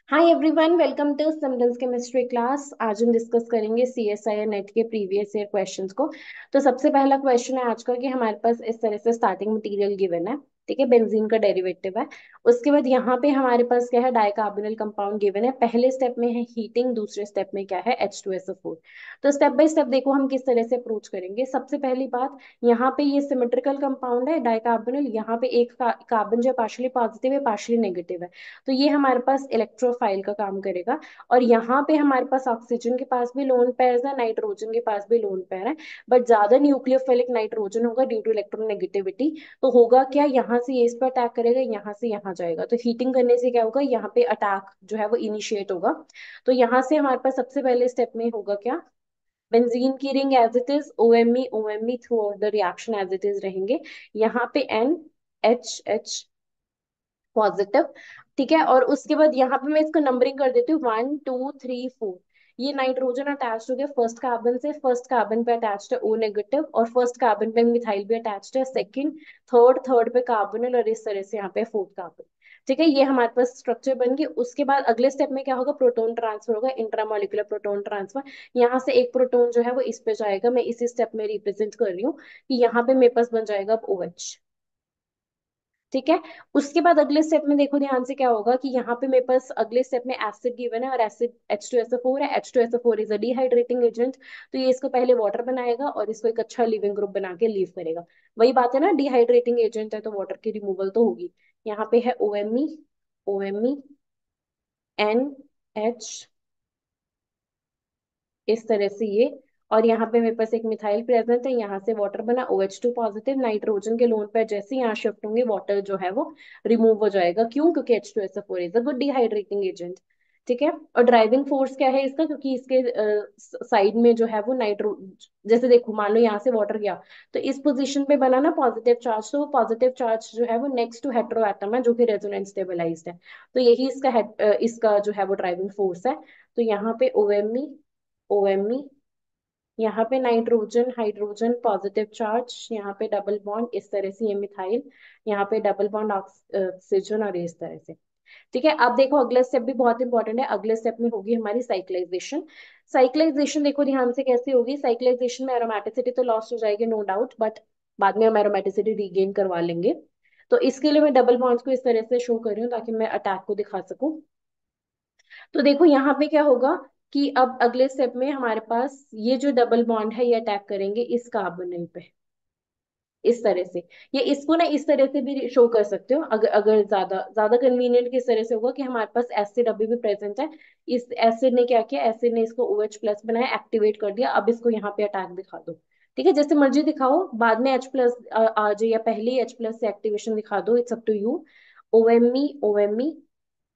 Hi everyone, welcome to simples chemistry class. आज हम discuss करेंगे सीएसआई नेट के प्रीवियस ईयर क्वेश्चंस को। तो सबसे पहला क्वेश्चन है आज का कि हमारे पास इस तरह से स्टार्टिंग मटेरियल गिवन है। ठीक है, बेंजीन का डेरिवेटिव है। उसके बाद यहाँ पे हमारे पास क्या है, डाइकार्बोनिल कंपाउंड गिवन है। पहले स्टेप में है हीटिंग, दूसरे स्टेप में क्या है, H2SO4। तो स्टेप बाय स्टेप देखो हम किस तरह से अप्रोच करेंगे। सबसे पहली बात, यहाँ पे ये सिमेट्रिकल कंपाउंड है डाइकार्बोनिल। यहाँ पे एक कार्बन जो पार्शियली पॉजिटिव है, पार्शियली नेगेटिव है। तो ये हमारे पास इलेक्ट्रोफाइल का काम करेगा। और यहाँ पे हमारे पास ऑक्सीजन के पास भी लोन पेयर है, नाइट्रोजन के पास भी लोन पेयर है। बट ज्यादा न्यूक्लियोफिलिक नाइट्रोजन होगा ड्यू टू इलेक्ट्रोनेगेटिविटी। तो होगा क्या, यहाँ से ये इस पर अटैक करेगा, यहाँ से यहाँ जाएगा। तो हीटिंग करने से क्या होगा, यहाँ पे अटैक जो है वो इनिशिएट होगा। तो यहाँ से हमारे पास सबसे पहले स्टेप में होगा क्या, बेंजीन की ring as it is, OME throughout the reaction as it is रहेंगे। यहाँ पे NH पॉजिटिव। ठीक है, और उसके बाद यहाँ पे मैं इसको नंबरिंग कर देती हूँ, 1 2 3 4। ये नाइट्रोजन अटैच हो गया फर्स्ट कार्बन से, फर्स्ट कार्बन पे अटैच्ड है O नेगेटिव, और फर्स्ट कार्बन पे मिथाइल भी अटैच्ड है, सेकंड थर्ड, थर्ड पे कार्बोनिल, और इस तरह से यहाँ पे फोर्थ कार्बन। ठीक है, ये हमारे पास स्ट्रक्चर बन गई। उसके बाद अगले स्टेप में क्या होगा, प्रोटोन ट्रांसफर होगा, इंट्रामोलिकुलर प्रोटोन ट्रांसफर। यहाँ से एक प्रोटोन जो है वो इस पे जाएगा, मैं इसी स्टेप में रिप्रेजेंट कर रही हूँ कि यहाँ पे मेरे पास बन जाएगा अब OH। ठीक है, उसके बाद अगले स्टेप में देखो ध्यान से क्या होगा कि यहाँ पे मेरे पास अगले स्टेप में एसिड गिवन है, और एसिड H2SO4 है। H2SO4 is a dehydrating agent. तो ये इसको पहले वाटर बनाएगा और इसको एक अच्छा लिविंग ग्रुप बना के लीव करेगा। वही बात है ना, डिहाइड्रेटिंग एजेंट है तो वाटर की रिमूवल तो होगी। यहाँ पे है OMe NH, इस तरह से ये। और यहाँ पे मेरे पास एक मिथाइल प्रेजेंट है, यहाँ से वाटर बना OH2 पॉजिटिव। नाइट्रोजन के लोन पर जैसे यहाँ शिफ्ट होंगे वाटर जो है वो रिमूव हो जाएगा। क्यों? क्योंकि H2SO4 is a good dehydrating agent. ठीक है, और ड्राइविंग फोर्स क्या है इसका, क्योंकि इसके साइड में जो है वो नाइट्रो, जैसे देखो मान लो यहाँ से वाटर गया तो इस पोजीशन पे बना ना पॉजिटिव चार्ज, तो वो पॉजिटिव चार्ज जो है वो नेक्स्ट टू हेटेरो एटम है जो कि रेजोनेंस स्टेबलाइज्ड है। तो यही इसका इसका जो है वो ड्राइविंग फोर्स है। तो यहाँ पे OMe, यहाँ पे नाइट्रोजन हाइड्रोजन पॉजिटिव चार्ज, यहाँ पे डबल बॉन्ड, इस तरह से ये मिथाइल, यहाँ पे डबल बॉन्ड ऑक्सीजन, और इस तरह से। ठीक है, अब देखो अगला स्टेप भी बहुत इंपॉर्टेंट है। अगले स्टेप में होगी हमारी साइक्लाइजेशन। साइक्लाइजेशन देखो ध्यान से कैसे होगी। साइक्लाइजेशन में एरोमेटिसिटी तो लॉस्ट हो जाएगी नो डाउट, बट बाद में हम एरोमेटिसिटी रीगेन करवा लेंगे। तो इसके लिए मैं डबल बॉन्ड्स को इस तरह से शो कर रही हूँ ताकि मैं अटैक को दिखा सकूं। तो देखो यहाँ पे क्या होगा कि अब अगले स्टेप में हमारे पास ये जो डबल बॉन्ड है ये अटैक करेंगे इस कार्बोनिल पे, इस तरह से। ये इसको ना इस तरह से भी शो कर सकते हो, अगर अगर ज्यादा ज्यादा कन्वीनियंट किस तरह से होगा कि हमारे पास एसिड अभी भी प्रेजेंट है। इस एसिड ने क्या किया, एसिड ने इसको OH प्लस बनाया, एक्टिवेट कर दिया। अब इसको यहाँ पे अटैक दिखा दो। ठीक है, जैसे मर्जी दिखाओ, बाद में H प्लस आ जाए या पहले ही H प्लस से एक्टिवेशन दिखा दो, it's up to you. OMe,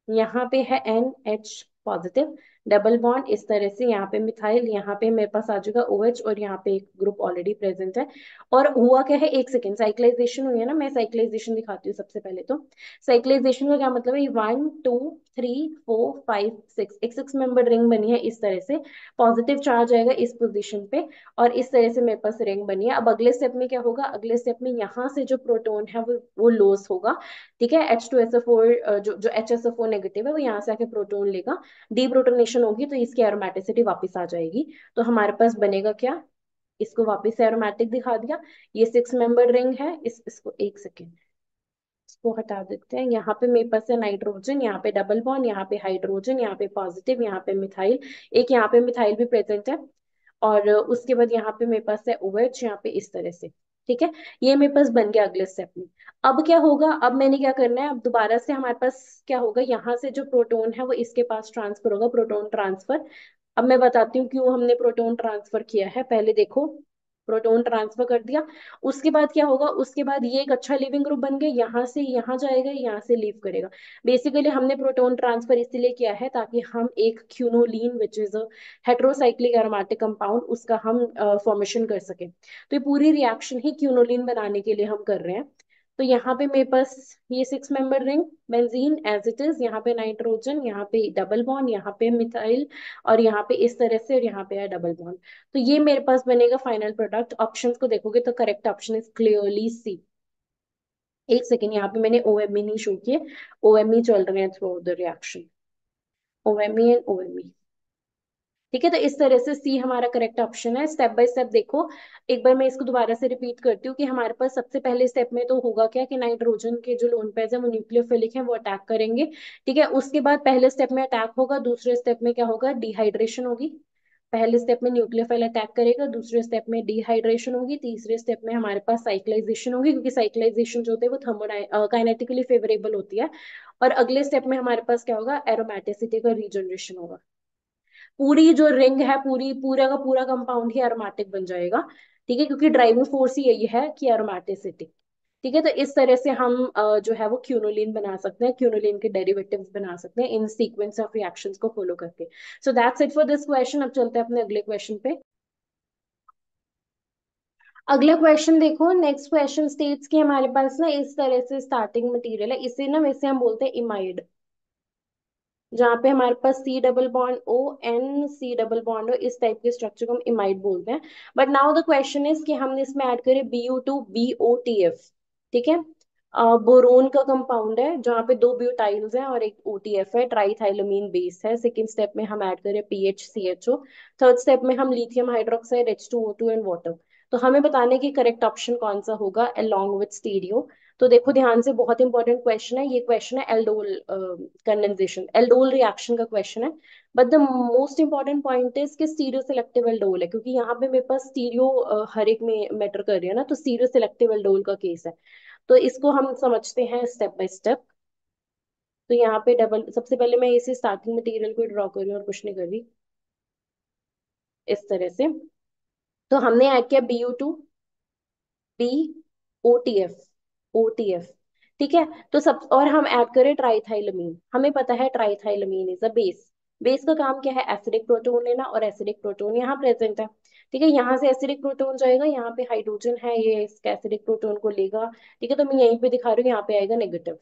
यहाँ पे है NH पॉजिटिव, डबल बॉन्ड इस तरह से, यहाँ पे मिथाइल, यहाँ पे मेरे पास आ जाएगा OH, और यहाँ पे एक ग्रुप ऑलरेडी प्रेजेंट है। और हुआ क्या है, एक सेकेंड, साइक्लाइजेशन हुई है ना, मैं साइक्लाइजेशन दिखाती हूँ सबसे पहले। तो साइक्लाइजेशन का क्या मतलब है, 1 2 3 4 5 6, एक 6 मेंबर रिंग बनी है इस तरह से। पॉजिटिव चार्ज आएगा इस पोजिशन पे, और इस तरह से मेरे पास रिंग बनी है। अब अगले स्टेप में क्या होगा, अगले स्टेप में यहाँ से जो प्रोटोन है वो लॉस होगा। ठीक है, H2SO4 जो HSO4 नेगेटिव है वो यहाँ से आके प्रोटोन लेगा, डी प्रोटोनेशन होगी तो इसकी एरोमेटिसिटी वापस आ जाएगी। तो हमारे पास बनेगा क्या, इसको वापस से एरोमेटिक दिखा दिया। ये 6 मेंबर रिंग है, इसको एक सेकेंड, इसको हटा देते हैं। यहाँ पे मेरे पास है नाइट्रोजन, यहाँ पे डबल बॉन्ड, यहाँ पे हाइड्रोजन, यहाँ पे पॉजिटिव, यहाँ पे मिथाइल, एक यहाँ पे मिथाइल भी प्रेजेंट है। और उसके बाद यहाँ पे मेरे पास है OH, यहाँ पे इस तरह से। ठीक है, ये मेरे पास बन गया अगले स्टेप में। अब क्या होगा, अब मैंने क्या करना है, अब दोबारा से हमारे पास क्या होगा, यहाँ से जो प्रोटोन है वो इसके पास ट्रांसफर होगा, प्रोटोन ट्रांसफर। अब मैं बताती हूँ क्यों हमने प्रोटोन ट्रांसफर किया है। पहले देखो, प्रोटोन ट्रांसफर कर दिया, उसके बाद क्या होगा, उसके बाद ये एक अच्छा लिविंग ग्रुप बन गया, यहाँ से यहाँ जाएगा, यहाँ से लीव करेगा। बेसिकली हमने प्रोटोन ट्रांसफर इसलिए किया है ताकि हम एक quinoline which is a heterocyclic aromatic compound, उसका हम फॉर्मेशन कर सके। तो ये पूरी रिएक्शन ही क्यूनोलीन बनाने के लिए हम कर रहे हैं। तो यहाँ पे मेरे पास ये 6 member ring, benzene as it is, यहाँ पे नाइट्रोजन, यहाँ पे डबल बॉन्ड, यहाँ पे मिथाइल, और यहाँ पे इस तरह से, और यहाँ पे है डबल बॉन्ड। तो ये मेरे पास बनेगा फाइनल प्रोडक्ट। ऑप्शंस को देखोगे तो correct option is clearly see. एक सेकेंड, यहाँ पे मैंने OMe नहीं शो किए, OMe चल रहे हैं through the reaction. OMe and OMe। ठीक है, तो इस तरह से सी हमारा करेक्ट ऑप्शन है। स्टेप बाय स्टेप देखो, एक बार मैं इसको दोबारा से रिपीट करती हूँ कि हमारे पास सबसे पहले स्टेप में तो होगा क्या कि नाइट्रोजन के जो लोन पेयर्स है वो न्यूक्लियोफिलिक है, वो अटैक करेंगे। ठीक है, उसके बाद पहले स्टेप में अटैक होगा, दूसरे स्टेप में क्या होगा, डिहाइड्रेशन होगी। पहले स्टेप में न्यूक्लियोफाइल अटैक करेगा, दूसरे स्टेप में डिहाइड्रेशन होगी, तीसरे स्टेप में हमारे पास साइक्लाइजेशन होगी, क्योंकि साइक्लाइजेशन जो होती है वो थर्मोकाइनेटिकली फेवरेबल होती है। और अगले स्टेप में हमारे पास क्या होगा, एरोमेटिसिटी का रीजनरेशन होगा। पूरी जो रिंग है, पूरा का पूरा कंपाउंड ही एरोमेटिक बन जाएगा। ठीक है, क्योंकि ड्राइविंग फोर्स ही यही है कि एरोमेटिसिटी। ठीक है, तो इस तरह से हम जो है वो क्यूनोलिन बना सकते हैं, क्यूनोलिन के डेरिवेटिव्स बना सकते हैं इन सीक्वेंस ऑफ रिएक्शंस को फॉलो करके। So that's it for this question. अब चलते हैं अपने अगले क्वेश्चन पे। अगला क्वेश्चन देखो, नेक्स्ट क्वेश्चन स्टेट्स कि हमारे पास ना इस तरह से स्टार्टिंग मटेरियल है, इसे ना वैसे हम बोलते हैं इमाइड, जहाँ पे हमारे पास C double bond O N C double bond O, इस टाइप के स्ट्रक्चर को हम इमाइड बोलते हैं। But now the question is कि हमने इसमें ऐड करें BU2BOTF। ठीक है, बोरोन का कंपाउंड है जहाँ पे दो ब्यूटाइल्स हैं और एक OTF है, ट्राईथाइलमीन बेस है। सेकेंड स्टेप में हम ऐड करें PHCHO। थर्ड स्टेप में हम lithium hydroxide H2O2 and water. तो हमें बताने की करेक्ट ऑप्शन कौन सा होगा अलोंग विथ स्टीरियो। तो देखो ध्यान से, बहुत इंपॉर्टेंट क्वेश्चन है ये। क्वेश्चन है एल्डोल कंडेंसेशन, एल्डोल रिएक्शन का क्वेश्चन है। But the most important point is कि स्टीरियो सिलेक्टिव एल्डोल है, क्योंकि यहाँ पे मेरे पास स्टीरियो हर एक में मैटर कर रही है ना, तो स्टीरियो सिलेक्टिव एल्डोल का केस है। तो इसको हम समझते हैं स्टेप बाय स्टेप। तो यहाँ पे डबल, सबसे पहले मैं इसे स्टार्टिंग मटेरियल को ड्रॉ कर रही हूँ और कुछ नहीं कर रही, इस तरह से। तो हमने ऐड किया BU2BOTF। ठीक है, तो सब, और हम ऐड करें ट्राईथाइलमीन। हमें पता है ट्राईथाइलमीन इज अ बेस। बेस का काम क्या है, एसिडिक प्रोटोन लेना, और एसिडिक प्रोटोन यहाँ प्रेजेंट है। ठीक है, यहाँ से एसिडिक प्रोटोन जाएगा, यहाँ पे हाइड्रोजन है, ये इस एसिडिक प्रोटोन को लेगा। ठीक है, तो मैं यहीं पे दिखा रही हूँ, यहाँ पे आएगा नेगेटिव।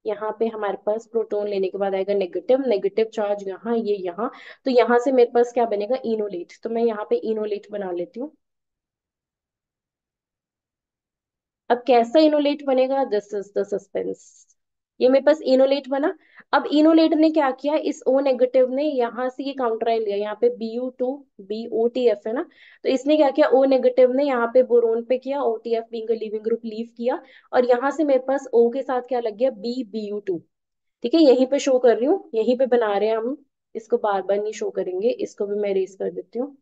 यहाँ पे हमारे पास प्रोटोन लेने के बाद आएगा नेगेटिव, नेगेटिव चार्ज यहाँ, ये यहाँ। तो यहाँ से मेरे पास क्या बनेगा, इनोलेट। तो मैं यहाँ पे इनोलेट बना लेती हूँ। अब कैसा इनोलेट बनेगा, दिस इज द सस्पेंस। ये मेरे पास इनोलेट बना। अब इनोलेट ने क्या किया, इस O नेगेटिव ने यहाँ से ये काउंटराइल लिया, यहाँ पे BU2BOTF है ना, तो इसने क्या किया, O नेगेटिव ने यहाँ पे बोरोन पे किया, OTF being a leaving group leave किया। और यहाँ से मेरे पास O के साथ क्या लग गया, BBU2। ठीक है, यहीं पे शो कर रही हूँ, यहीं पे बना रहे हैं हम। इसको बार बार नहीं शो करेंगे, इसको भी मैं रेस कर देती हूँ।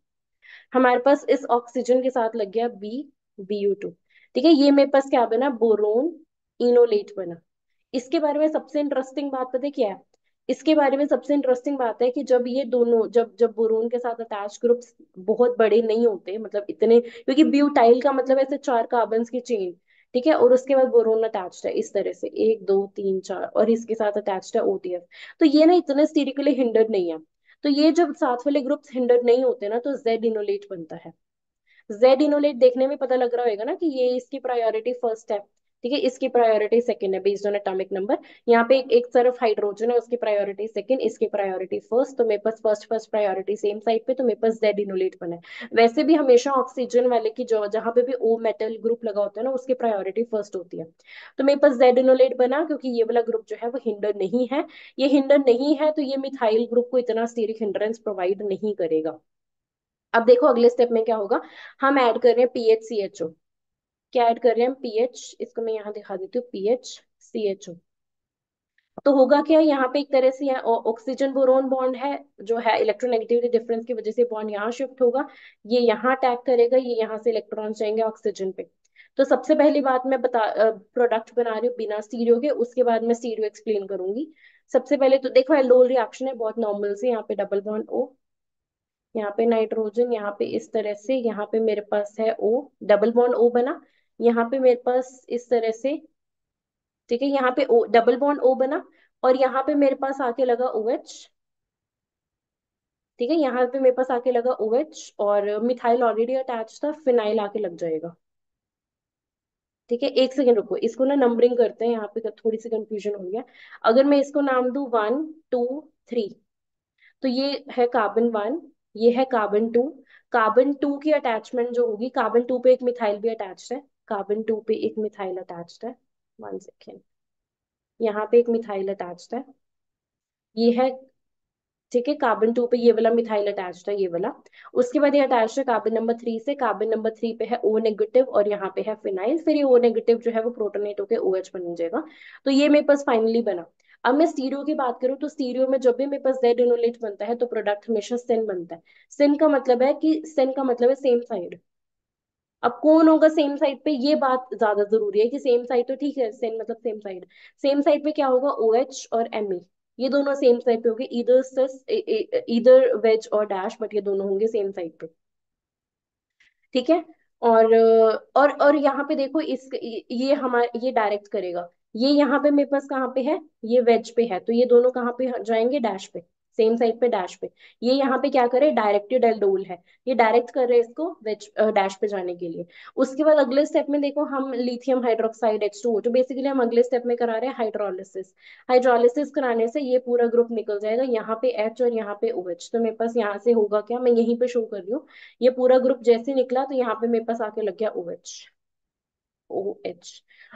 हमारे पास इस ऑक्सीजन के साथ लग गया BBU2। ठीक है, ये मेरे पास क्या बना, बोरोन इनोलेट बना। इसके बारे में सबसे इंटरेस्टिंग बात पता है क्या है, इसके बारे में सबसे इंटरेस्टिंग बात है कि जब ये दोनों, जब जब बोरोन के साथ अटैच ग्रुप्स बहुत बड़े नहीं होते, मतलब इतने, क्योंकि ब्यूटाइल का मतलब ऐसे 4 कार्बन्स की चेन। ठीक है, और उसके बाद बोरोन अटैच्ड है इस तरह से, 1 2 3 4, और इसके साथ अटैच्ड है OTF। तो ये ना इतने स्टेरिकली हिंडर्ड नहीं है। तो ये जब साथ वाले ग्रुप्स हिंडर्ड नहीं होते ना, तो जेड इनोलेट बनता है। जेड इनोलेट देखने में पता लग रहा होगा ना कि ये इसकी प्रायोरिटी फर्स्ट है। ठीक है, इसकी प्रायोरिटी सेकंड है बेस्ड ऑन एटॉमिक नंबर। यहाँ पे एक तरफ हाइड्रोजन है, उसकी प्रायोरिटी सेकंड, इसकी प्रायोरिटी फर्स्ट। तो मेरे पास first first priority same side पे, तो मेरे पास जेड इनोलेट बना है। वैसे भी हमेशा ऑक्सीजन वाले की जो जहां पे भी O मेटल ग्रुप लगा होता है ना, उसकी प्रायोरिटी फर्स्ट होती है। तो मेरे पास जेड इनोलेट बना, क्योंकि ये वाला ग्रुप जो है वो हिंडर नहीं है। ये हिंडर नहीं है, तो ये मिथाइल ग्रुप को इतना स्टीरिक हिंड्रेंस प्रोवाइड नहीं करेगा। अब देखो अगले स्टेप में क्या होगा, हम ऐड कर रहे हैं PHCHO। क्या ऐड कर रहे हैं हम, पीएच, इसको मैं यहाँ दिखा देती हूँ, PHCHO। तो होगा क्या, यहाँ पे एक तरह से ऑक्सीजन बोरोन बॉन्ड है, जो है इलेक्ट्रोनेगेटिविटी डिफरेंस की वजह से बॉन्ड यहाँ शिफ्ट होगा। ये यहाँ अटैक करेगा, ये यहाँ से इलेक्ट्रॉन जाएंगे ऑक्सीजन पे। तो सबसे पहली बात मैं बता, प्रोडक्ट बना रही हूँ बिना स्टीरियो के, उसके बाद मैं स्टीरियो एक्सप्लेन करूंगी। सबसे पहले तो देखो एल्डोल रिएक्शन है बहुत नॉर्मल से, यहाँ पे डबल बॉन्ड O, यहाँ पे नाइट्रोजन, यहाँ पे इस तरह से, यहाँ पे मेरे पास है O, डबल बॉन्ड O बना। यहाँ पे मेरे पास इस तरह से, ठीक है, यहाँ पे O, डबल बॉन्ड O बना। और यहाँ पे मेरे पास आके लगा OH। ठीक है, यहाँ पे मेरे पास आके लगा OH, और मिथाइल ऑलरेडी अटैच था, फिनाइल आके लग जाएगा। ठीक है, एक सेकंड रुको, इसको ना नंबरिंग करते हैं, यहाँ पे थोड़ी सी कंफ्यूजन हो गया। अगर मैं इसको नाम दूं 1 2 3, तो ये है कार्बन 1, ये है कार्बन 2। कार्बन 2 की अटैचमेंट जो होगी, कार्बन 2 पे एक मिथाइल भी अटैच्ड है, कार्बन 2 पे एक मिथाइल अटैच्ड है। 1 सेकेंड, यहाँ पे एक मिथाइल अटैच्ड है। ये है ठीक है, कार्बन 2 पे ये वाला मिथाइल अटैच्ड है, ये वाला। उसके बाद ये अटैच्ड है कार्बन नंबर 3 से, कार्बन नंबर 3 पे है ओ नेगेटिव और यहाँ पे है फिनाइल, फिर ये ओ नेगेटिव जो है वो प्रोटोनेट होकर ओ एच बन जाएगा। तो ये मेरे पास फाइनली बना। अब मैं स्टीरियो की बात करूँ तो स्टीरियो में जब भी मेरे पास जेड इनोलेट बनता है तो प्रोडक्ट हमेशा सिन बनता है। सिन का मतलब है कि सिन का मतलब है सेम साइड। अब कौन होगा सेम साइड पे, ये बात ज्यादा जरूरी है कि सेम साइड तो ठीक है, सेम मतलब सेम साइड। सेम साइड पे क्या होगा, ओ एच और एम ई, ये दोनों सेम साइड पे होंगे, इधर सिस इधर वेज और डैश, बट ये दोनों होंगे सेम साइड पे। ठीक है। और यहाँ पे देखो इस ये हमारे ये डायरेक्ट करेगा। ये यहाँ पे मेरे पास कहाँ पे है, ये वेज पे है, तो ये दोनों कहाँ पे जाएंगे, डैश पे, सेम साइड पे डैश पे। ये यहाँ पे क्या करे, डायरेक्टेड एल्डोल है, ये डायरेक्ट कर रहे हैं इसको वेज डैश पे जाने के लिए। उसके बाद अगले स्टेप में देखो हम लिथियम हाइड्रोक्साइड H2O, तो बेसिकली हम अगले स्टेप में करा रहे हैं हाइड्रोलिसिस। हाइड्रोलिसिस कराने से ये पूरा ग्रुप निकल जाएगा, यहाँ पे H और यहाँ पे OH, तो मेरे पास यहाँ से होगा क्या, मैं यहीं पे शो कर रही हूँ। ये पूरा ग्रुप जैसे निकला तो यहाँ पे मेरे पास आके लग गया O H. O H.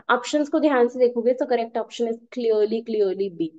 Options को ध्यान से देखोगे तो correct option is clearly clearly B.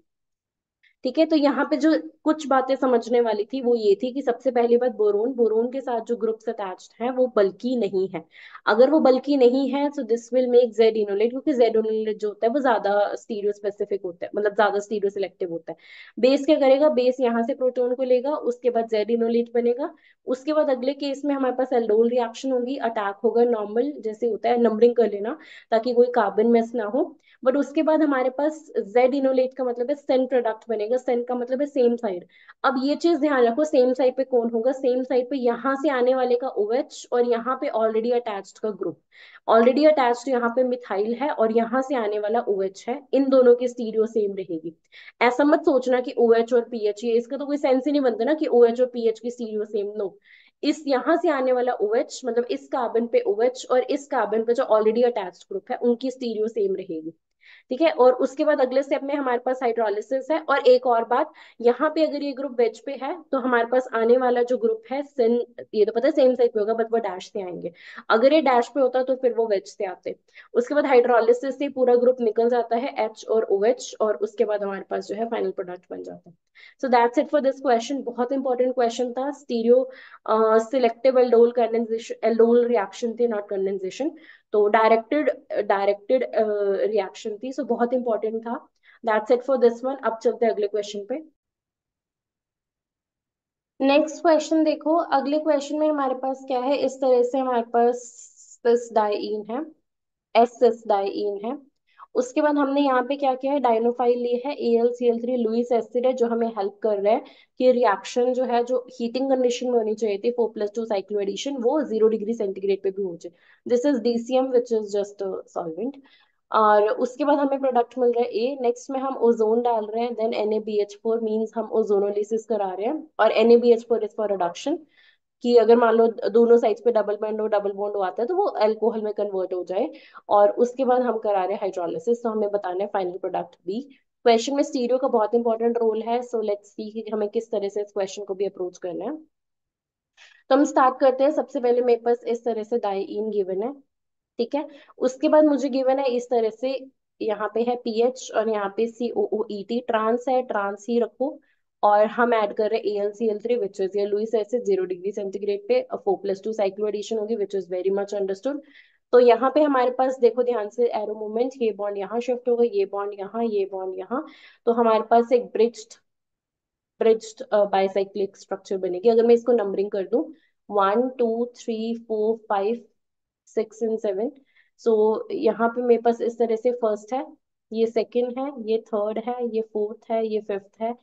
ठीक है, तो यहाँ पे जो कुछ बातें समझने वाली थी वो ये थी कि सबसे पहली बात, बोरोन, बोरोन के साथ जो ग्रुप्स अटैच्ड है वो बल्कि नहीं है। अगर वो बल्कि नहीं है तो this will make Z enolate, क्योंकि जेड इनोलेट जो होता है वो ज्यादा स्टीरियो स्पेसिफिक होता है, मतलब ज्यादा स्टीरियो सिलेक्टिव होता है। बेस क्या करेगा, बेस यहाँ से प्रोटोन को लेगा, उसके बाद जेड इनोलेट बनेगा। उसके बाद अगले केस में हमारे पास एल्डोल रिएक्शन होगी, अटैक होगा नॉर्मल जैसे होता है, नंबरिंग कर लेना ताकि कोई कार्बन मिस ना हो। बट उसके बाद हमारे पास जेड इनोलेट का मतलब है सेन प्रोडक्ट बनेगा, सेन का मतलब है सेम साइड। अब ये चीज ध्यान रखो, सेम साइड पे कौन होगा, सेम साइड पे यहाँ से आने वाले का OH और यहाँ पे ऑलरेडी अटैच्ड का ग्रुप। ऑलरेडी अटैच्ड यहाँ पे मिथाइल है और यहाँ से आने वाला OH है, इन दोनों की स्टीरियो सेम रहेगी। ऐसा मत सोचना कि OH और पीएच, ये इसका तो कोई सेंस ही नहीं बनता ना कि OH और पीएच की स्टीरियो सेम, नो। इस यहाँ से आने वाला OH मतलब इस कार्बन पे OH और इस कार्बन पे जो ऑलरेडी अटैच्ड ग्रुप है उनकी स्टीरियो सेम रहेगी। ठीक है, और उसके बाद अगले स्टेप में हमारे पास हाइड्रोलिसिस है। और एक और बात, यहाँ पे अगर ये ग्रुप वेज पे है तो हमारे पास आने वाला जो ग्रुप है सिन, ये तो पता है सेम साइड पे होगा बट वो डैश से आएंगे। अगर ये डैश पे होता तो फिर वो वेज से आते। उसके बाद हाइड्रोलिसिस से पूरा ग्रुप निकल जाता है H और OH, और उसके बाद हमारे पास जो है फाइनल प्रोडक्ट बन जाता है। So that's it for this question, बहुत इंपॉर्टेंट क्वेश्चन था, stereo selective aldol condensation, aldol reaction थी, नॉट कंडेंसेशन। तो डायरेक्टेड डायरेक्टेड रिएक्शन थी, सो बहुत इंपॉर्टेंट था। That's it for this one, अब चलते हैं अगले क्वेश्चन पे। नेक्स्ट क्वेश्चन देखो, अगले क्वेश्चन में हमारे पास क्या है, इस तरह से हमारे पास सिस डाइईन है, एस सिस डाइईन है। उसके बाद हमने यहाँ पे क्या किया है, डाइनोफाइल ली है, AlCl3 लुईस एसिड है जो हमें हेल्प कर रहा है कि रिएक्शन जो है, जो हीटिंग कंडीशन में होनी चाहिए थी 4+2 साइक्लो एडिशन, वो 0 डिग्री सेंटीग्रेड पे भी हो जाए। This is DCM which is just solvent. और उसके बाद हमें प्रोडक्ट मिल रहा है ए, नेक्स्ट में हम ओजोन डाल रहे हैं, देन NaBH4 मीन्स हम ओजोनोलिसिस करा रहे हैं, और NaBH4 इज फॉर रिडक्शन, कि अगर मान लो दोनों साइड्स पे डबल बॉन्ड हो, डबल बॉन्ड हो आता है तो वो अल्कोहल में कन्वर्ट हो जाए। और उसके बाद हम करा रहे हैं हाइड्रोलिसिस, तो हमें बताना है फाइनल प्रोडक्ट बी। क्वेश्चन में स्टीरियो का बहुत इंपॉर्टेंट रोल है, सो लेट्स सी कि हमें किस तरह से इस क्वेश्चन को भी अप्रोच करना है। तो हम स्टार्ट करते हैं, सबसे पहले मेरे पास इस तरह से डाइईन गिवन है। ठीक है, उसके बाद मुझे गिवन है इस तरह से, यहाँ पे है पीएच और यहाँ पे COOET, ट्रांस है, ट्रांस ही रखो। और हम ऐड कर रहे हैं AlCl3 विच इज ये लुईस एसिड, 0 डिग्री सेंटीग्रेड पे 4+2 साइक्लो एडिशन होगी, which is very much understood. तो यहाँ पे हमारे पास देखो ध्यान से एरो मूवमेंट, ये बॉन्ड यहाँ शिफ्ट होगा, ये बॉन्ड यहाँ, ये बॉन्ड यहाँ। तो हमारे पास एक ब्रिज्ड बाइसाइक्लिक स्ट्रक्चर बनेगी। अगर मैं इसको नंबरिंग कर दूं, 1 2 3 4 5 6 एंड 7, सो यहाँ पे मेरे पास इस तरह से फर्स्ट है, ये सेकंड है, ये थर्ड है, ये फोर्थ है, ये फिफ्थ है,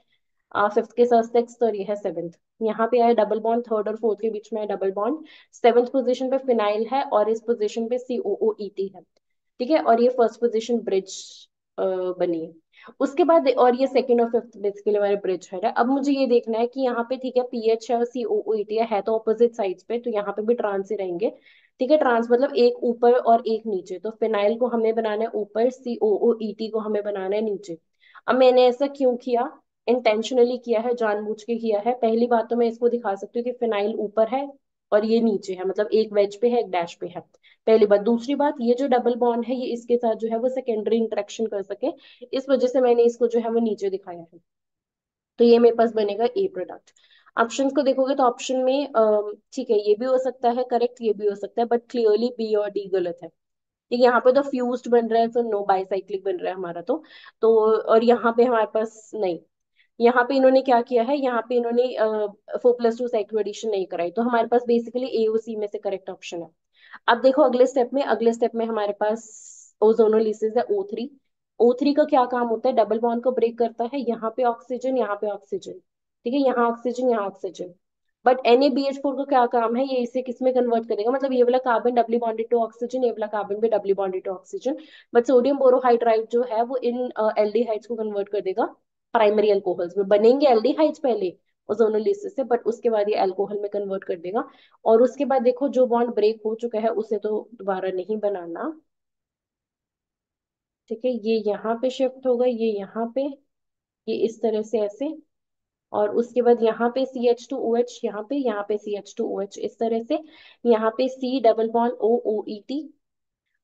फिफ्थ के साथ सिक्स्थ, और ये है सेवेंथ। यहाँ पे आया डबल बॉन्ड, थर्ड और फोर्थ के बीच में है डबल बॉन्ड। सेवेंथ पोजीशन पे फिनाइल है और इस पोजीशन पे COOET है। ठीक है, और ये फर्स्ट पोजीशन ब्रिज बनी है। उसके बाद और ये सेकंड और फिफ्थ बेसिकली हमारे ब्रिज है। अब मुझे ये देखना है कि यहाँ पे ठीक है पीएच है और COOET है तो ऑपोजिट साइड्स पे, तो यहाँ पे भी ट्रांस ही रहेंगे। ठीक है, ट्रांस मतलब एक ऊपर और एक नीचे, तो फिनाइल को हमें बनाना है ऊपर, COOET को हमें बनाना है नीचे। अब मैंने ऐसा क्यों किया, इंटेंशनली किया है, जानबूझ के किया है। पहली बात तो मैं इसको दिखा सकती हूँ कि फिनाइल ऊपर है और ये नीचे है, मतलब एक वेज पे है एक डैश पे है। पहली बात, दूसरी बात, ये जो डबल बॉन्ड है ये इसके साथ जो है वो सेकेंडरी इंटरेक्शन कर सके, इस वजह से मैंने इसको जो है वो नीचे दिखाया है। तो ये मेरे पास बनेगा ए प्रोडक्ट। ऑप्शंस को देखोगे तो ऑप्शन में ठीक है, ये भी हो सकता है करेक्ट, ये भी हो सकता है, बट क्लियरली बी और डी गलत है। ठीक है, यहाँ पे तो फ्यूज्ड बन रहा है, तो नो बाइसाइक्लिक बन रहा है हमारा तो और यहाँ पे हमारे पास नहीं। यहाँ पे इन्होंने क्या किया है, यहाँ पे इन्होंने 4+2 साइक्लो एडिशन नहीं कराई, तो हमारे पास बेसिकली ए और सी में से करेक्ट ऑप्शन है। अब देखो अगले स्टेप में हमारे पास ओजोनोलिसिस है O3। O3 का क्या काम होता है, डबल बॉन्ड को ब्रेक करता है, यहाँ पे ऑक्सीजन यहाँ पे ऑक्सीजन, ठीक है, यहाँ ऑक्सीजन यहाँ ऑक्सीजन। बट NaBH4 का क्या काम है, ये इसे किस में कन्वर्ट करेगा, मतलब ये वाला carbon doubly bonded to oxygen, ये वाला कार्बन भी doubly bonded to oxygen. But sodium borohydride जो है वो इन एल्डिहाइड्स को कन्वर्ट कर देगा प्राइमरी अल्कोहल्स में। बनेंगे एल्डिहाइड्स पहले ओजोनोलिसिस से, बट उसके बाद ये अल्कोहल में कन्वर्ट कर देगा। और उसके बाद देखो जो बॉन्ड ब्रेक हो चुका है उसे तो दोबारा नहीं बनाना। ठीक है, ये यहाँ पे शिफ्ट होगा, ये यहाँ पे, ये इस तरह से ऐसे। और उसके बाद यहाँ पे CH2OH, यहाँ पे CH2OH इस तरह से। यहाँ पे C डबल बॉन्ड OOET।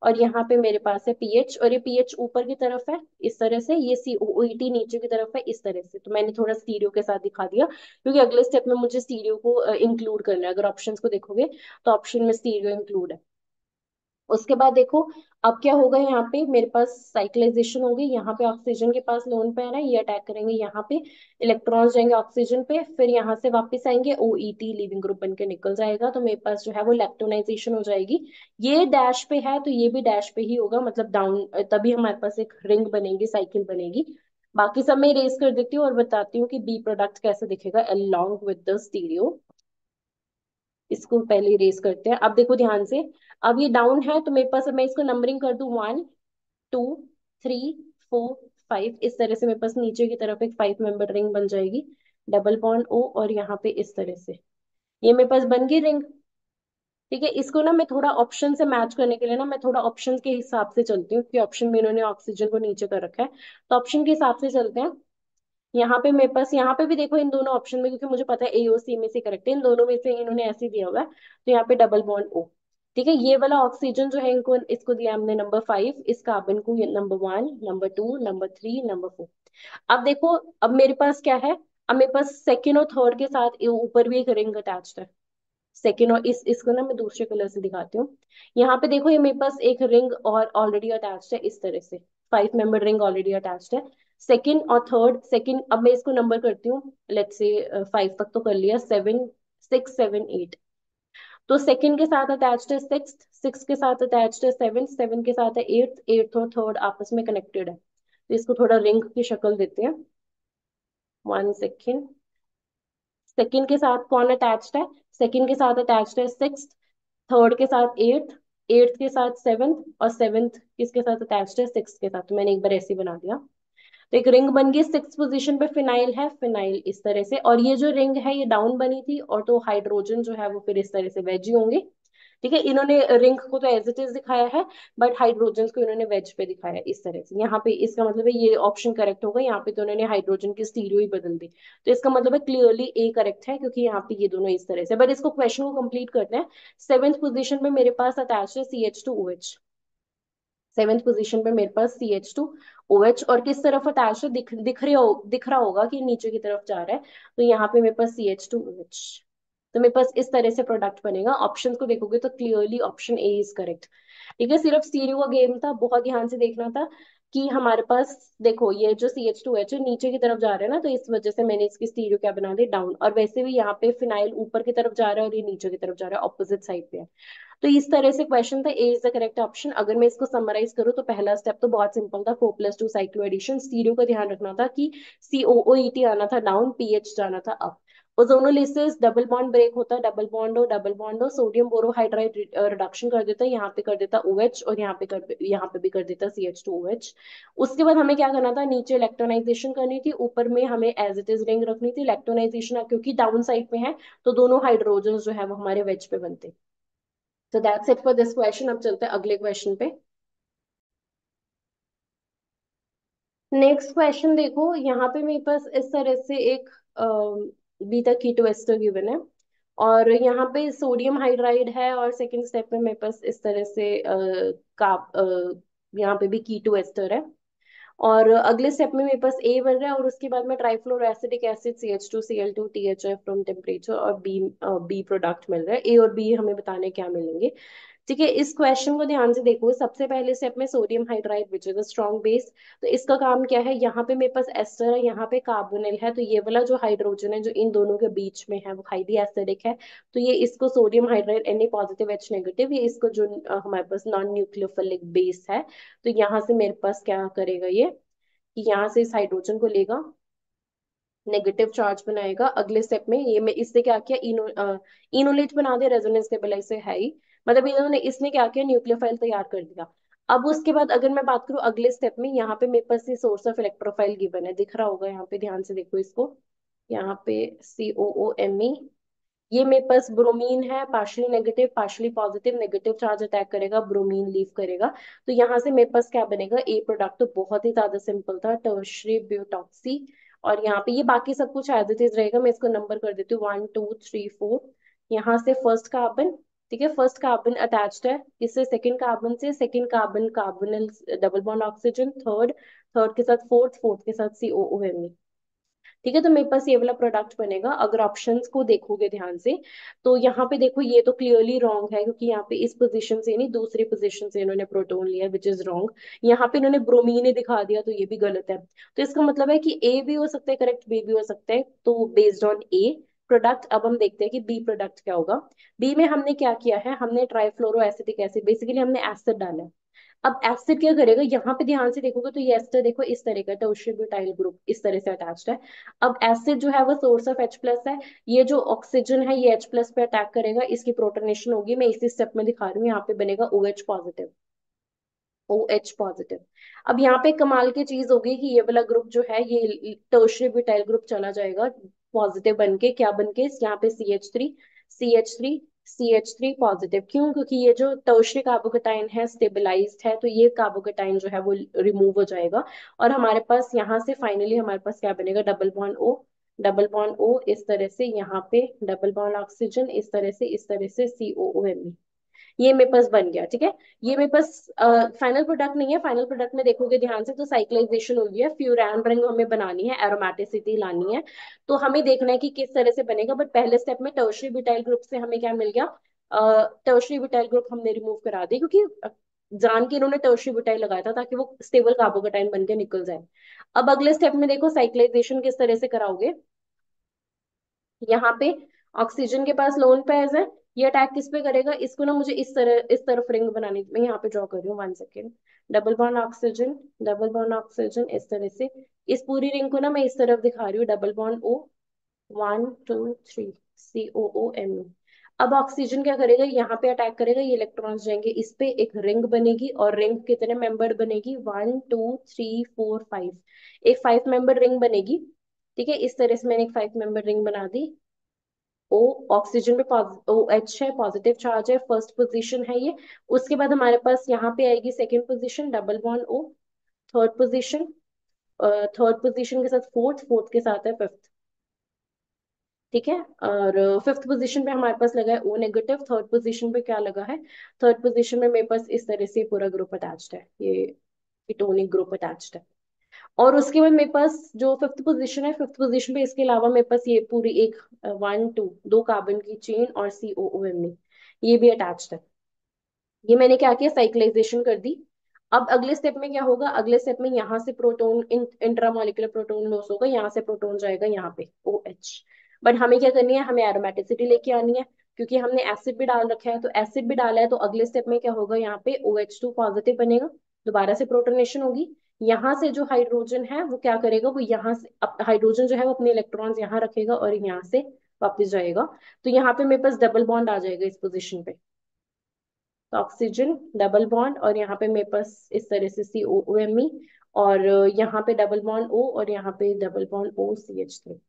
और यहाँ पे मेरे पास है पीएच, और ये पीएच ऊपर की तरफ है इस तरह से, ये COOET नीचे की तरफ है इस तरह से। तो मैंने थोड़ा स्टीरियो के साथ दिखा दिया, क्योंकि अगले स्टेप में मुझे स्टीरियो को इंक्लूड करना है। अगर ऑप्शंस को देखोगे तो ऑप्शन में स्टीरियो इंक्लूड है। उसके बाद देखो, अब क्या होगा, यहाँ पे मेरे पास साइक्लाइजेशन होगी, यहाँ पे ऑक्सीजन के पास लोन पेयर है, ये अटैक करेंगे यहाँ पे, इलेक्ट्रॉन्स जाएंगे ऑक्सीजन पे, फिर यहाँ से वापस आएंगे, OET लिविंग ग्रुप बन के निकल जाएगा, तो मेरे पास जो है वो इलेक्ट्रोनाइजेशन हो जाएगी। ये डैश पे है तो ये भी डैश पे ही होगा, मतलब डाउन, तभी हमारे पास एक रिंग बनेगी, साइकिल बनेगी। बाकी सब मैं इरेज कर देती हूँ और बताती हूँ कि बी प्रोडक्ट कैसे दिखेगा अलोंग विद द स्टीरियो। इसको पहले इरेज करते हैं। अब देखो ध्यान से, अब ये डाउन है तो मेरे पास, अब मैं इसको नंबरिंग कर दूं 1 2 3 4 5, इस तरह से मेरे पास नीचे की तरफ एक 5 मेंबर रिंग बन जाएगी, डबल बॉन्ड O, और यहाँ पे इस तरह से ये मेरे पास बन गई रिंग। ठीक है, इसको ना मैं थोड़ा ऑप्शन से मैच करने के लिए ना मैं थोड़ा ऑप्शन के हिसाब से चलती हूँ, क्योंकि ऑप्शन में इन्होंने ऑक्सीजन को नीचे कर रखा है, तो ऑप्शन के हिसाब से चलते हैं। यहाँ पे मेरे पास, यहाँ पे भी देखो इन दोनों ऑप्शन में, क्योंकि मुझे पता है ए और सी में से करेक्ट है, इन दोनों में से इन्होंने ऐसे ही दिया हुआ है, तो यहाँ पे डबल बॉन्ड O। ठीक है, ये वाला ऑक्सीजन जो है इनको, इसको दिया हमने नंबर 5, इस कार्बन को नंबर 1, नंबर 2, नंबर 3, नंबर 4। अब देखो, अब मेरे पास क्या है, अब मेरे पास सेकेंड और थर्ड के साथ ऊपर भी एक रिंग अटैच्ड है। सेकेंड और इसको ना मैं दूसरे कलर से दिखाती हूँ। यहाँ पे देखो, ये मेरे पास एक रिंग और ऑलरेडी अटैच्ड है इस तरह से, 5 मेंबर रिंग ऑलरेडी अटैच्ड है। सेकेंड और थर्ड, सेकेंड, अब मैं इसको नंबर करती हूँ, लेट्स से 5 तक तो कर लिया, 7 6 7 8। तो सेकेंड के साथ अटैच्ड है सिक्स, सिक्स के साथ अटैच्ड है सेवन, सेवन के साथ है एट्थ, एट्थ और थर्ड आपस में कनेक्टेड है, तो इसको थोड़ा रिंग की शक्ल देते हैं। 1 सेकेंड। सेकेंड के साथ कौन अटैच्ड है, सेकेंड के साथ अटैच्ड है सिक्स, थर्ड के साथ एट्थ, एट्थ के साथ सेवेंथ, और सेवेंथ किसके साथ अटैच्ड है, सिक्स के साथ। तो मैंने एक बार ऐसे ही बना दिया, तो एक रिंग बन गई, सिक्स पोजीशन पे फिनाइल है, फिनाइल इस तरह से। और ये जो रिंग है ये डाउन बनी थी, और तो हाइड्रोजन जो है वो फिर इस तरह से वेज ही होंगे। ठीक है, इन्होंने रिंग को तो एज इट इज दिखाया है, बट हाइड्रोजन को इन्होंने वेज पे दिखाया है इस तरह से। यहाँ पे इसका मतलब है ये ऑप्शन करेक्ट होगा, यहाँ पे तो उन्होंने हाइड्रोजन की स्टीरियो ही बदल दी, तो इसका मतलब है क्लियरली ए करेक्ट है, क्योंकि यहाँ पे ये दोनों इस तरह से। बट इसको क्वेश्चन को कंप्लीट करते हैं। सेवेंथ पोजीशन पे मेरे पास अटैच है CH2OH। सेवेंथ पोजीशन पे मेरे पास CH2OH, और किस तरफ अटैच है, दिख रहा होगा कि नीचे की तरफ जा रहा है, तो यहाँ पे मेरे पास CH2OH। तो मेरे पास इस तरह से प्रोडक्ट बनेगा। ऑप्शंस को देखोगे तो clearly option A is correct. ठीक है, सिर्फ स्टीरियो का गेम था, बहुत ध्यान से देखना था कि हमारे पास, देखो ये जो CH2H है नीचे की तरफ जा रहा है ना, तो इस वजह से मैंने इसकी स्टीरियो क्या बना दी, डाउन। और वैसे भी यहाँ पे फिनाइल ऊपर की तरफ जा रहा है और ये नीचे की तरफ जा रहा है, ऑपोजिट साइड पे है। तो इस तरह से क्वेश्चन था, ए इज द करेक्ट ऑप्शन। अगर मैं इसको समराइज करूँ तो पहला स्टेप तो बहुत सिंपल था, 4+2 साइक्लो एडिशन। स्टीरियो का ध्यान रखना था कि COOET आना था डाउन, पीएच जाना था up. Ozonolysis, double bond break होता है, डबल बॉन्ड हो, सोडियम बोरोहाइड्राइड रिडक्शन कर देता है, यहाँ पे कर देता OH, और यहाँ पे भी कर देता CH2OH। उसके बाद हमें क्या करना था, नीचे इलेक्ट्रोनाइजेशन करनी थी, ऊपर में हमें एज इट इज रिंग रखनी थी। इलेक्ट्रोनाइजेशन क्योंकि डाउन साइड पे है, तो दोनों हाइड्रोजन जो है वो हमारे वेज पे बनते। तो that's it for this question. अब चलते हैं अगले क्वेश्चन पे। नेक्स्ट क्वेश्चन देखो, यहाँ पे मेरे पास इस तरह से एक बीटा कीटो एस्टर गिवन है, और यहाँ पे सोडियम हाइड्राइड है, और सेकंड स्टेप में मेरे पास इस तरह से का यहाँ पे भी कीटो एस्टर है। और अगले स्टेप में मेरे पास ए बन रहा है, और उसके बाद में trifluoro acidic acid CH2Cl2 THF from temperature, और बी प्रोडक्ट मिल रहा है। ए और बी हमें बताने क्या मिलेंगे। ठीक है, इस क्वेश्चन को ध्यान से देखो। सबसे पहले स्टेप में sodium hydride which is a strong base. तो इसका काम क्या है, यहाँ पे मेरे पास एस्टर है, यहाँ पे कार्बोनिल है, तो ये वाला जो हाइड्रोजन है जो इन दोनों के बीच में है वो हाईली एसिडिक है। तो ये इसको sodium hydride Na positive H negative, ये इसको जो हमारे पास नॉन न्यूक्लियोफिलिक बेस है, तो यहाँ से मेरे पास क्या करेगा ये, कि यहाँ से इस हाइड्रोजन को लेगा, नेगेटिव चार्ज बनाएगा। अगले स्टेप में ये मैं इससे क्या किया, इनोलेट बना दिया, रेजोनेंस स्टेबलाइजर है ही, मतलब इन्होंने इसने क्या किया, न्यूक्लियोफाइल तैयार कर दिया। अब उसके बाद अगर मैं बात करूं अगले स्टेप में, यहाँ पे मेरे पास ये सोर्स ऑफ इलेक्ट्रोफाइल गिवन है, दिख रहा होगा यहाँ पे, ध्यान से देखो इसको। यहाँ पे COOMe, ये मेरे पास ब्रोमीन है, partially negative partially positive, negative charge attack करेगा, ब्रोमीन लीव करेगा। तो यहाँ से मेरे पास क्या बनेगा, ए प्रोडक्ट। तो बहुत ही ज्यादा सिंपल था, टर्शरी ब्यूटॉक्सी। और यहाँ पे ये बाकी सब कुछ एज इट इज रहेगा, मैं इसको नंबर कर देती हूँ 1 2 3 4। यहाँ से फर्स्ट कार्बन, ठीक है, फर्स्ट कार्बन अटैच्ड है इससे सेकंड कार्बन से, second carbon carbonyl double bond oxygen, third, third के साथ फोर्थ, फोर्थ के साथ COOMe। ठीक है, तो मेरे पास ये वाला प्रोडक्ट बनेगा। अगर ऑप्शंस को देखोगे ध्यान से, तो यहाँ पे देखो ये तो क्लियरली रॉन्ग है, क्योंकि यहाँ पे इस पोजीशन से नहीं दूसरी पोजीशन से इन्होंने प्रोटॉन लिया, विच इज रॉन्ग। यहाँ पे इन्होंने ब्रोमीन दिखा दिया, तो ये भी गलत है। तो इसका मतलब है कि ए भी हो सकता है करेक्ट, बी भी हो सकता है, तो बेस्ड ऑन ए प्रोडक्ट अब हम देखते हैं कि बी प्रोडक्ट क्या होगा। बी में हमने क्या किया है, हमने ट्राइफ्लोरो एसिटिक एसिड, बेसिकली हमने एसिड डाला है। अब एसिड क्या करेगा, यहाँ पे ध्यान से देखोगे तो ये एस्टर देखो इस तरह का, टर्शियरी ब्यूटाइल ग्रुप इस तरह से अटैच्ड है। अब एसिड जो है वो सोर्स ऑफ H+ है, ये जो ऑक्सीजन है ये H+ पे अटैक करेगा, इसकी प्रोटोनेशन होगी, मैं इसी स्टेप में दिखा रही हूँ, यहाँ पे बनेगा OH पॉजिटिव, OH पॉजिटिव। अब यहाँ पे कमाल की चीज होगी कि ये वाला ग्रुप जो है ये टर्शियरी ब्यूटाइल ग्रुप चला जाएगा पॉजिटिव बन के, क्या बन के, यहाँ पे CH3 CH3 पॉजिटिव। क्यों, क्योंकि ये जो टर्शियरी कार्बोकेटाइन है स्टेबलाइज्ड है, तो ये कार्बोकेटाइन जो है वो रिमूव हो जाएगा। और हमारे पास यहाँ से फाइनली हमारे पास क्या बनेगा, double bond O, double bond O इस तरह से, यहाँ पे डबल बॉन्ड ऑक्सीजन इस तरह से, इस तरह से COOMe, ये मेरे पास बन गया। ठीक है, ये मेरे पास फाइनल प्रोडक्ट नहीं है। फाइनल प्रोडक्ट में देखोगे ध्यान से तो साइक्लाइजेशन हो गया, फ्यूरैन रिंग हमें बनानी है, एरोमेटिसिटी लानी है, तो हमें देखना है कि किस तरह से बनेगा। बट पहले स्टेप में टर्शियरी ब्यूटाइल ग्रुप से हमें क्या मिल गया, टर्शियरी ब्यूटाइल ग्रुप हमने रिमूव करा दी, क्योंकि जान के इन्होंने टर्शियरी ब्यूटाइल लगाया था ताकि वो स्टेबल कार्बोकेटाइन बन के निकल जाए। अब अगले स्टेप में देखो साइक्लाइजेशन किस तरह से कराओगे। यहाँ पे ऑक्सीजन के पास लोन पेयर्स है, ये अटैक किस पे करेगा, इसको ना मुझे इस तरफ रिंग बनानी, मैं यहाँ पे ड्रॉ कर रही हूँ 1 second. Double bond oxygen, double bond oxygen इस तरह से, इस पूरी रिंग को ना मैं इस तरफ दिखा रही हूँ, डबल बॉन्ड O, 1 2 3, COOMe। अब ऑक्सीजन क्या करेगा, यहाँ पे अटैक करेगा, ये इलेक्ट्रॉन्स जाएंगे इस पे, एक रिंग बनेगी, और रिंग कितने मेंबर बनेगी, 1 2 3 4 5, एक 5 मेंबर रिंग बनेगी। ठीक है, इस तरह से मैंने एक 5 मेंबर रिंग बना दी। ओ, ऑक्सीजन पे OH है, पॉजिटिव चार्ज है, फर्स्ट पोजीशन है ये। उसके बाद हमारे पास यहाँ पे आएगी second position, double bond O, third position, third position के साथ फोर्थ, फोर्थ के साथ है फिफ्थ। ठीक है, और फिफ्थ पोजीशन पे हमारे पास लगा है O नेगेटिव, थर्ड पोजीशन पे क्या लगा है, थर्ड पोजीशन में मेरे पास इस तरह से पूरा ग्रुप अटैच्ड है, ये कीटोनिक ग्रुप अटैच्ड है। और उसके बाद मेरे पास जो फिफ्थ पोजीशन है, फिफ्थ पोजीशन पे इसके अलावा मेरे पास ये पूरी एक 1 2 दो कार्बन की चेन और COOMe, ये भी अटैच्ड है। ये मैंने क्या किया, साइक्लाइजेशन कर दी। अब अगले स्टेप में क्या होगा, अगले स्टेप में यहाँ से प्रोटोन इंट्रामोलिकुलर प्रोटोन लॉस होगा, यहाँ से प्रोटोन जाएगा यहाँ पे OH। बट हमें क्या करनी है, हमें एरोमेटिसिटी लेके आनी है, क्योंकि हमने एसिड भी डाल रखा है, तो एसिड भी डाला है, तो अगले स्टेप में क्या होगा, यहाँ पे OH2 पॉजिटिव बनेगा, दोबारा से प्रोटोनेशन होगी। यहाँ से जो हाइड्रोजन है वो क्या करेगा, वो यहाँ से हाइड्रोजन जो है वो अपने इलेक्ट्रॉन्स यहाँ रखेगा और यहाँ से वापस जाएगा। तो यहाँ पे मेरे पास डबल बॉन्ड आ जाएगा इस पोजिशन पे, तो ऑक्सीजन डबल बॉन्ड, और यहाँ पे मेरे पास इस तरह से COOMe, और यहाँ पे डबल बॉन्ड O, और यहाँ पे डबल बॉन्ड OCH3।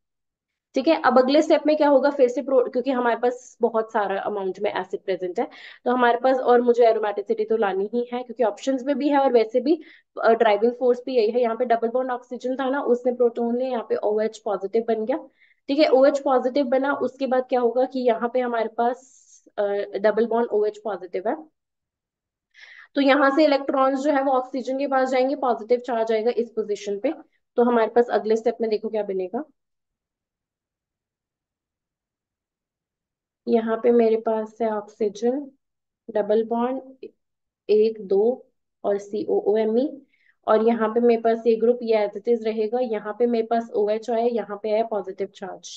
ठीक है, अब अगले स्टेप में क्या होगा, फिर से क्योंकि हमारे पास बहुत सारा अमाउंट में एसिड प्रेजेंट है, तो हमारे पास, और मुझे एरोमेटिसिटी तो लानी ही है क्योंकि ऑप्शंस में भी है, और वैसे भी ड्राइविंग फोर्स भी यही है। यहाँ पे डबल बॉन्ड ऑक्सीजन था ना, उसने प्रोटोन ने यहाँ पे OH पॉजिटिव बन गया। ठीक है, OH पॉजिटिव बना, उसके बाद क्या होगा कि यहाँ पे हमारे पास डबल बॉन्ड OH पॉजिटिव है, तो यहाँ से इलेक्ट्रॉन्स जो है वो ऑक्सीजन के पास जाएंगे, पॉजिटिव चार्ज आएगा इस पोजीशन पे। तो हमारे पास अगले स्टेप में देखो क्या बनेगा। यहाँ पे मेरे पास है ऑक्सीजन, डबल बॉन्ड, एक दो, और COOMe। और यहाँ पे मेरे पास ये ग्रुप ये एज इट इज रहेगा। यहाँ पे मेरे पास OH है, यहाँ पे है पॉजिटिव चार्ज।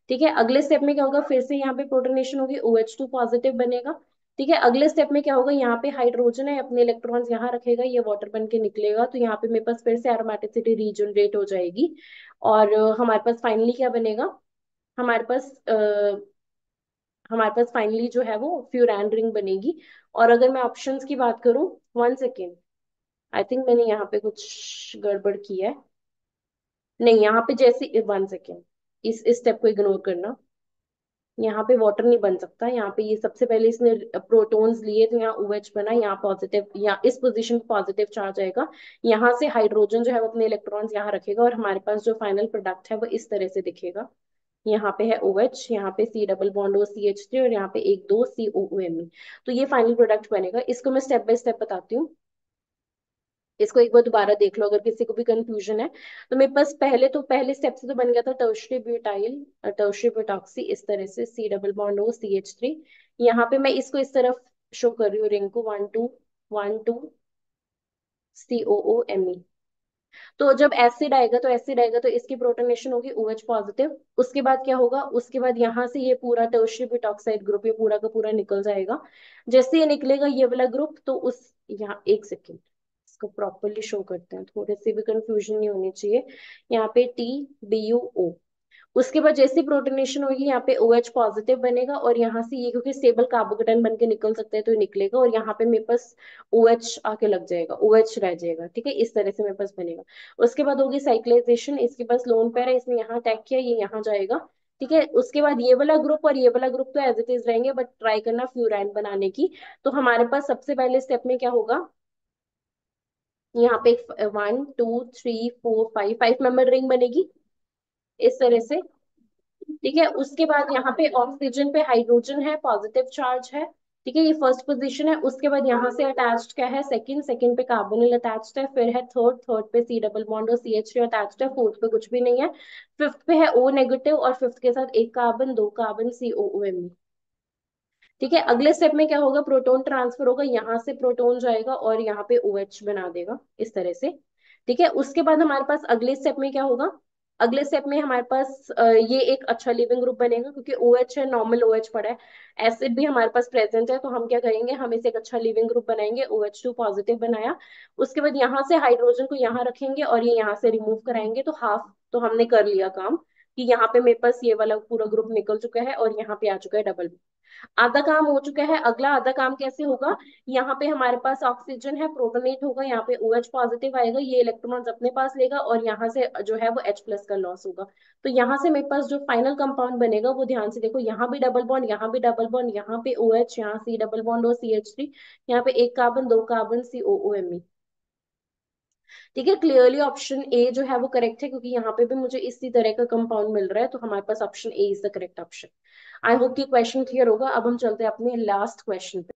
ठीक है, अगले स्टेप में क्या होगा, फिर से यहाँ पे प्रोटोनेशन होगी, OH2 पॉजिटिव बनेगा। ठीक है, अगले स्टेप में क्या होगा, यहाँ पे हाइड्रोजन है, अपने इलेक्ट्रॉन्स यहाँ रखेगा, ये वाटर बन के निकलेगा, तो यहाँ पे मेरे पास फिर से एरोमेटिसिटी रीजनरेट हो जाएगी। और हमारे पास फाइनली क्या बनेगा, हमारे पास हमारे पास फाइनली जो है वो फ्यूरैन रिंग बनेगी। और अगर मैं ऑप्शंस की बात करूं, 1 सेकेंड, आई थिंक मैंने यहाँ पे कुछ गड़बड़ की है। नहीं, यहाँ पे जैसे 1 सेकेंड, इस स्टेप को इग्नोर करना। यहाँ पे वाटर नहीं बन सकता, यहाँ पे ये सबसे पहले इसने प्रोटॉन्स लिए तो यहाँ OH बना, यहाँ पॉजिटिव, यहाँ इस पोजीशन पे पॉजिटिव चार्ज आएगा। यहाँ से हाइड्रोजन जो है वो अपने इलेक्ट्रॉन्स यहाँ रखेगा, और हमारे पास जो फाइनल प्रोडक्ट है वो इस तरह से दिखेगा। यहाँ पे है OH, यहाँ पे C double bond O CH3, और यहाँ पे एक दो COOMe। तो ये फाइनल प्रोडक्ट बनेगा। इसको मैं स्टेप बाय स्टेप बताती हूँ। इसको एक बार दोबारा देख लो अगर किसी को भी कंफ्यूजन है। तो मेरे पास पहले स्टेप से तो बन गया था टर्शरी ब्यूटाइल, टर्शरी ब्यूटॉक्सी, इस तरह से C double bond O CH3। यहाँ पे मैं इसको इस तरफ शो कर रही हूँ रिंग को, 1 2 1 2 COOMe। तो जब एसिड आएगा तो इसकी प्रोटोनेशन होगी OH पॉजिटिव। उसके बाद क्या होगा, उसके बाद यहाँ से ये पूरा टर्शियरी ब्यूटॉक्साइड ग्रुप ये पूरा का पूरा निकल जाएगा। जैसे ये निकलेगा ये वाला ग्रुप, तो उस, यहाँ 1 सेकेंड, इसको प्रॉपरली शो करते हैं, थोड़े से भी कंफ्यूजन नहीं होनी चाहिए। यहाँ पे TBUO, उसके बाद जैसी प्रोटोनेशन होगी यहाँ पे OH पॉजिटिव बनेगा, और यहाँ से ये क्योंकि स्टेबल कार्बोकेटाइन बन के निकल सकता है तो ये निकलेगा, और यहाँ पे मेरे पास OH आके लग जाएगा, OH रह जाएगा। ठीक है, इस तरह से मेरे पास बनेगा। उसके बाद होगी साइक्लाइजेशन, इसके पास लोन पेयर है, इसने यहाँ अटैक किया, ये यहाँ जाएगा। ठीक है, उसके बाद ये वाला ग्रुप और ये वाला ग्रुप तो एज इट इज रहेंगे, बट ट्राई करना फ्यूराइन बनाने की। तो हमारे पास सबसे पहले स्टेप में क्या होगा, यहाँ पे 1 2 3 4 5 5 मेंबर रिंग बनेगी इस तरह से। ठीक है, उसके बाद यहाँ पे ऑक्सीजन पे हाइड्रोजन है, पॉजिटिव चार्ज है। ठीक है, ये फर्स्ट पोजीशन है। उसके बाद यहाँ से अटैच्ड क्या है, सेकंड, सेकंड पे कार्बोनिल अटैच्ड है, फिर है थर्ड, थर्ड पे C डबल बॉन्ड और CH3 अटैच्ड है, फोर्थ पे कुछ भी नहीं है, फिफ्थ पे है O नेगेटिव, और फिफ्थ के साथ एक कार्बन, दो कार्बन, COOMe। ठीक है, अगले स्टेप में क्या होगा, प्रोटॉन ट्रांसफर होगा, यहाँ से प्रोटॉन जाएगा और यहाँ पे OH बना देगा इस तरह से। ठीक है, उसके बाद हमारे पास अगले स्टेप में क्या होगा, अगले स्टेप में हमारे पास ये एक अच्छा लिविंग ग्रुप बनेगा, क्योंकि OH है, नॉर्मल OH पड़ा है, एसिड भी हमारे पास प्रेजेंट है, तो हम क्या करेंगे, हम इसे एक अच्छा लिविंग ग्रुप बनाएंगे, OH2 पॉजिटिव बनाया। उसके बाद यहाँ से हाइड्रोजन को यहाँ रखेंगे और ये यहाँ से रिमूव कराएंगे, तो हाफ तो हमने कर लिया काम, कि यहाँ पे मेरे पास ये वाला पूरा ग्रुप निकल चुका है और यहाँ पे आ चुका है डबल। आधा काम हो चुका है, अगला आधा काम कैसे होगा, यहाँ पे हमारे पास ऑक्सीजन है, प्रोटोनेट होगा, यहाँ पे OH पॉजिटिव आएगा, ये इलेक्ट्रॉन्स अपने पास लेगा, और यहाँ से जो है वो H प्लस का लॉस होगा। तो यहाँ से मेरे पास जो फाइनल कंपाउंड बनेगा वो ध्यान से देखो, यहाँ भी डबल बॉन्ड, यहाँ भी डबल बॉन्ड, यहाँ पे OH, यहाँ C डबल बॉन्ड और CH3, यहाँ पे एक कार्बन, दो कार्बन, COOMe। ठीक है, क्लियरली ऑप्शन ए जो है वो करेक्ट है, क्योंकि यहाँ पे भी मुझे इसी तरह का कंपाउंड मिल रहा है, तो हमारे पास option A is the correct option. I hope कि क्वेश्चन क्लियर होगा। अब हम चलते हैं अपने लास्ट क्वेश्चन पे।